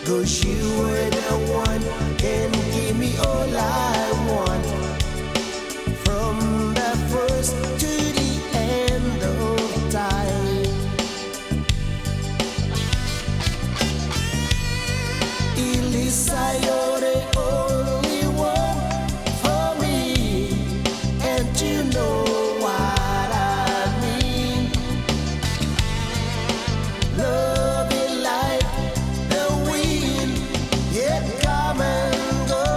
'Cause you were the one, can give me all I want. From the first to the end of time. Ilisa, you're the only one for me, and you know what I mean. Love is like the wind, it come and go.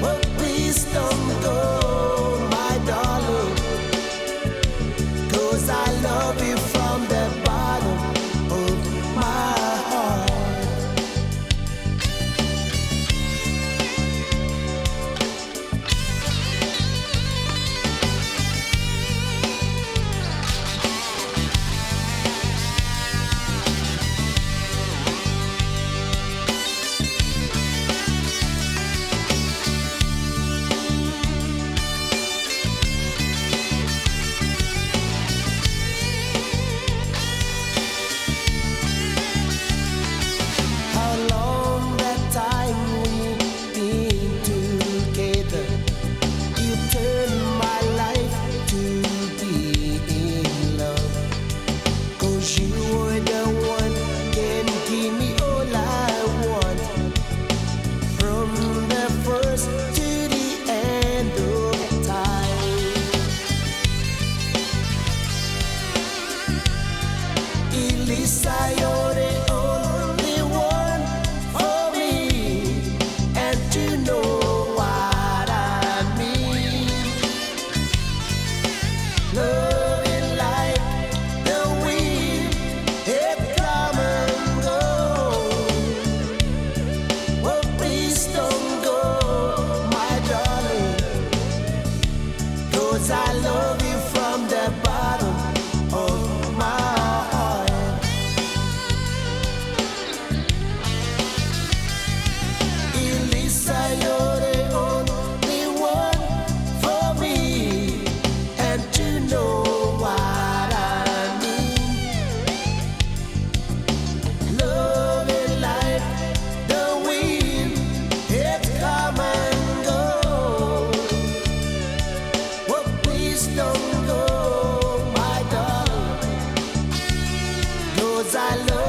But please don't go, my darling, 'cause I love you from the bottom of my heart. How long that time we've been together, you turned my life to be in love. 'Cause you were the one, can give me all I want. From the first to the end of time. Ilisa, you're the only one for me, and you know what I mean. Love is like the wind, it come and go. Oh, please don't go, my darling, 'cause I love you from the bottom of my heart. Ilisa, you're the only one for me, and you know what I mean. Love is like the wind, it come and go. Oh, please don't go, my darling, 'cause I love